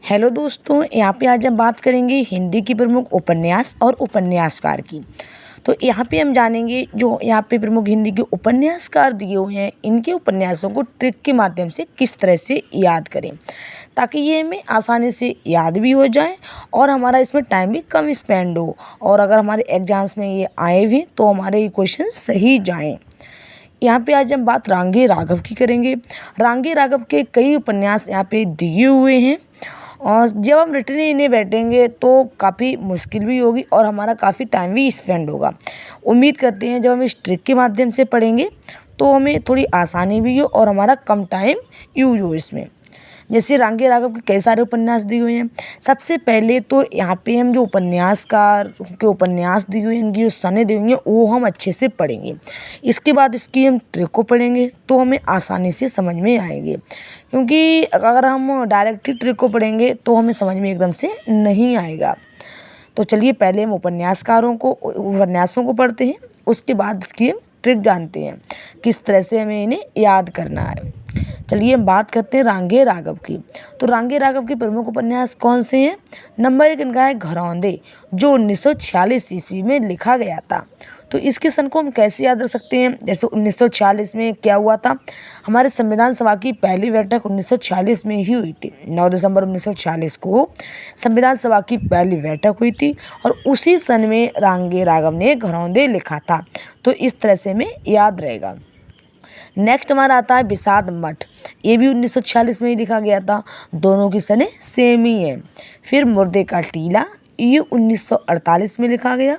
Hello दोस्तों, यहाँ पे आज हम बात करेंगे हिंदी की प्रमुख उपन्यास और उपन्यासकार की। तो यहाँ पे हम जानेंगे जो यहाँ पे प्रमुख हिंदी के उपन्यासकार दिए हुए हैं, इनके उपन्यासों को ट्रिक के माध्यम से किस तरह से याद करें ताकि ये हमें आसानी से याद भी हो जाए और हमारा इसमें टाइम भी कम स्पेंड हो, और अगर हमारे एग्जाम्स में ये आए भी तो हमारे ये क्वेश्चन सही जाएँ। यहाँ पे आज हम बात रांगे राघव की करेंगे। रांगे राघव के कई उपन्यास यहाँ पे दिए हुए हैं और जब हम रटने इन्हें बैठेंगे तो काफ़ी मुश्किल भी होगी और हमारा काफ़ी टाइम भी स्पेंड होगा। उम्मीद करते हैं जब हम इस ट्रिक के माध्यम से पढ़ेंगे तो हमें थोड़ी आसानी भी हो और हमारा कम टाइम यूज हो इसमें। जैसे रांगे राघव के कई सारे उपन्यास दिए हुए हैं। सबसे पहले तो यहाँ पे हम जो उपन्यासकार के उपन्यास दिए हुए हैं, इनकी जो सनें दी हुई हैं वो हम अच्छे से पढ़ेंगे। इसके बाद इसकी हम ट्रिक को पढ़ेंगे तो हमें आसानी से समझ में आएंगे, क्योंकि अगर हम डायरेक्टली ट्रिक को पढ़ेंगे तो हमें समझ में एकदम से नहीं आएगा। तो चलिए पहले हम उपन्यासों को पढ़ते हैं, उसके बाद इसकी हम ट्रिक जानते हैं किस तरह से हमें इन्हें याद करना है। चलिए हम बात करते हैं रांगे राघव की। तो रांगे राघव के प्रमुख उपन्यास कौन से हैं? नंबर 1 इनका है घरौंदे, जो 1946 ईस्वी में लिखा गया था। तो इसके सन को हम कैसे याद रख सकते हैं? जैसे 1946 में क्या हुआ था, हमारे संविधान सभा की पहली बैठक 1946 में ही हुई थी। 9 दिसंबर 1946 को संविधान सभा की पहली बैठक हुई थी और उसी सन में रांगे राघव ने घरौंदे लिखा था। तो इस तरह से हमें याद रहेगा। नेक्स्ट हमारा आता है विषाद मठ, ये भी 1946 में ही लिखा गया था। दोनों की सनें सेम ही है। फिर मुर्दे का टीला, ये 1948 में लिखा गया।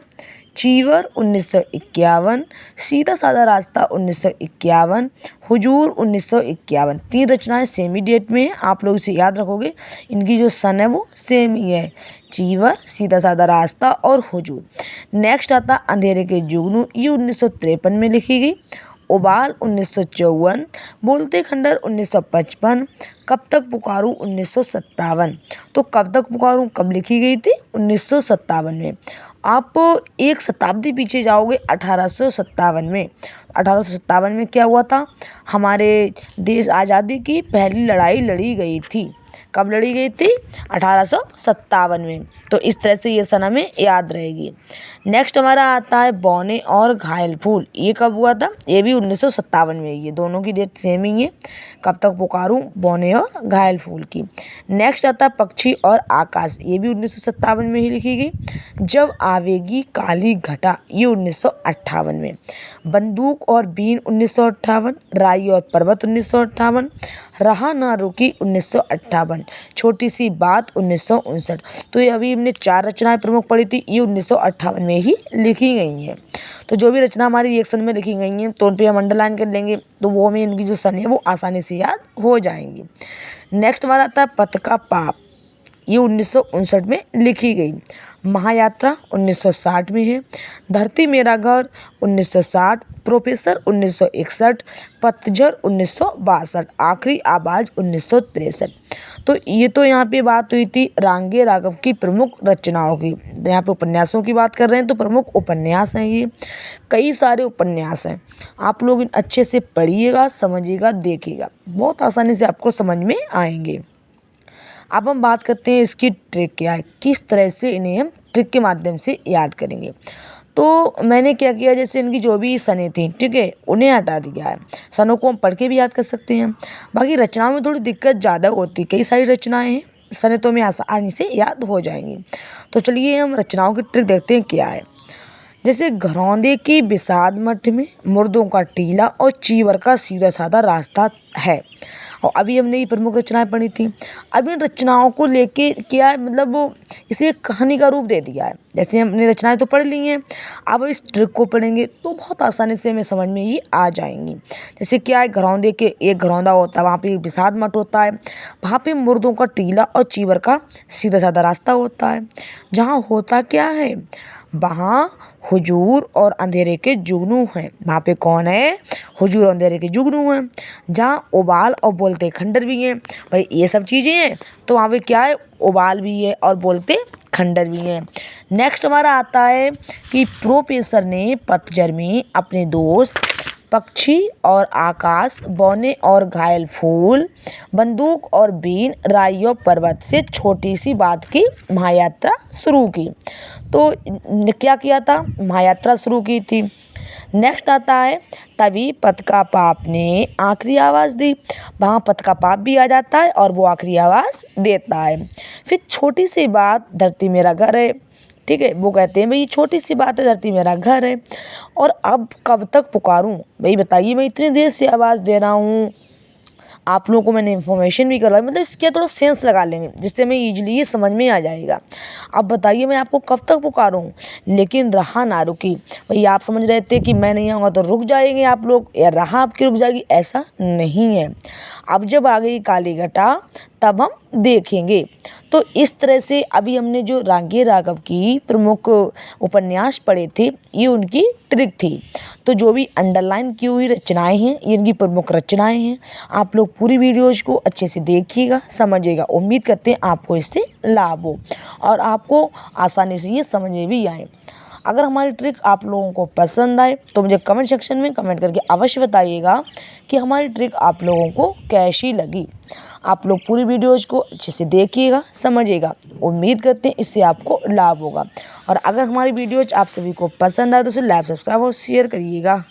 चीवर 1951, सीधा साधा रास्ता 1951, हुजूर 1951। 3 रचनाएं सेम ही डेट में हैं। आप लोग इसे याद रखोगे, इनकी जो सन है वो सेम ही है, चीवर, सीधा साधा रास्ता और हुजूर। नेक्स्ट आता अंधेरे के जुगनू, ये 1953 में लिखी गई। उबाल 1954, बोलते खंडर 1955, कब तक पुकारूं 1957। तो कब तक पुकारूं कब लिखी गई थी? 1957 में। आप एक शताब्दी पीछे जाओगे 1857 में। 1857 में क्या हुआ था? हमारे देश आज़ादी की पहली लड़ाई लड़ी गई थी। कब लड़ी गई थी? 1857 में। तो इस तरह से ये सन हमें याद रहेगी। नेक्स्ट हमारा आता है बौने और घायल फूल, ये कब हुआ था? ये भी 1957 में। ये दोनों की डेट सेम ही है, कब तक पुकारूं, बौने और घायल फूल की। नेक्स्ट आता है पक्षी और आकाश, ये भी 1957 में ही लिखी गई। जब आवेगी काली घटा, ये 1958 में। बंदूक और बीन 1958, राई और पर्वत 1958, रहा ना रुकी 1958, छोटी सी बात 1959। तो ये अभी हमने 4 रचनाएं प्रमुख पढ़ी थी, ये 1958 में ही लिखी गई हैं। तो जो भी रचना हमारी रिएक्शन में लिखी गई हैं तो उन पर हम अंडरलाइन कर लेंगे, तो वो हमें इनकी जो सन है वो आसानी से याद हो जाएंगी। नेक्स्ट हमारा आता है पथ का पाप, ये 1959 में लिखी गई। महायात्रा 1960 में है। धरती मेरा घर 1960, प्रोफेसर 1961, पतझड़ 1962, आखिरी आवाज़ 1963। तो ये तो यहाँ पे बात हुई थी रांगे राघव की प्रमुख रचनाओं की। यहाँ पे उपन्यासों की बात कर रहे हैं तो प्रमुख उपन्यास हैं ये। कई सारे उपन्यास हैं, आप लोग इन अच्छे से पढ़िएगा, समझिएगा, देखिएगा, बहुत आसानी से आपको समझ में आएंगे। अब हम बात करते हैं इसकी ट्रिक क्या है, किस तरह से इन्हें हम ट्रिक के माध्यम से याद करेंगे। तो मैंने क्या किया, जैसे इनकी जो भी सनें थी, ठीक है, उन्हें हटा दिया है। सनों को हम पढ़ के भी याद कर सकते हैं। बाकी रचनाओं में थोड़ी दिक्कत ज़्यादा होती, कई सारी रचनाएं हैं, सनें तो हमें आसानी से याद हो जाएंगी। तो चलिए हम रचनाओं की ट्रिक देखते हैं क्या है। जैसे घरौंदे के विषाद मठ में मुर्दों का टीला और चीवर का सीधा साधा रास्ता है। और अभी हमने ये प्रमुख रचनाएं पढ़ी थी। अब इन रचनाओं को लेके क्या है, मतलब इसे एक कहानी का रूप दे दिया है। जैसे हमने रचनाएं तो पढ़ ली हैं, अब इस ट्रिक को पढ़ेंगे तो बहुत आसानी से हमें समझ में ये आ जाएंगी। जैसे क्या है, घरौंदे के एक घरौंदा होता है, वहाँ पे एक विषाद मठ होता है, वहाँ पे मुर्दों का टीला और चीवर का सीधा साधा रास्ता होता है। जहाँ होता क्या है, वहाँ हुजूर और अंधेरे के जुगनू हैं। वहाँ पे कौन है? हुजूर और अंधेरे के जुगनू हैं। जहाँ उबाल और बोलते खंडर भी हैं। भाई ये सब चीज़ें हैं तो वहाँ पे क्या है, उबाल भी है और बोलते खंडर भी हैं। नेक्स्ट हमारा आता है कि प्रोफेसर ने पतझड़ में अपने दोस्त पक्षी और आकाश, बौने और घायल फूल, बंदूक और बीन, राई और पर्वत से छोटी सी बात की महायात्रा शुरू की। तो क्या किया था? महायात्रा शुरू की थी। नेक्स्ट आता है तभी पत का पाप ने आखिरी आवाज़ दी। वहाँ पत का पाप भी आ जाता है और वो आखिरी आवाज़ देता है। फिर छोटी सी बात, धरती मेरा घर है। ठीक है, वो कहते हैं भाई छोटी सी बात है, धरती मेरा घर है। और अब कब तक पुकारूं? भाई बताइए, मैं इतनी देर से आवाज़ दे रहा हूँ, आप लोगों को मैंने इन्फॉर्मेशन भी करवाई, मतलब इसके थोड़ा सेंस लगा लेंगे जिससे हमें ईजिली ये समझ में आ जाएगा। अब बताइए मैं आपको कब तक पुकारूं? लेकिन रहा ना रुकी। भाई आप समझ रहे थे कि मैं नहीं आऊँगा तो रुक जाएंगे आप लोग, या राह आपकी रुक जाएगी, ऐसा नहीं है। अब जब आ गई काली घटा तब हम देखेंगे। तो इस तरह से अभी हमने जो रांगे राघव की प्रमुख उपन्यास पढ़े थे, ये उनकी ट्रिक थी। तो जो भी अंडरलाइन की हुई रचनाएं हैं, ये इनकी प्रमुख रचनाएं हैं। आप लोग पूरी वीडियोज को अच्छे से देखिएगा, समझिएगा। उम्मीद करते हैं आपको इससे लाभ हो और आपको आसानी से ये समझ में भी आए। अगर हमारी ट्रिक आप लोगों को पसंद आए तो मुझे कमेंट सेक्शन में कमेंट करके अवश्य बताइएगा कि हमारी ट्रिक आप लोगों को कैसी लगी। आप लोग पूरी वीडियोज़ को अच्छे से देखिएगा, समझिएगा। उम्मीद करते हैं इससे आपको लाभ होगा। और अगर हमारी वीडियोज़ आप सभी को पसंद आए तो उसे लाइक, सब्सक्राइब और शेयर करिएगा।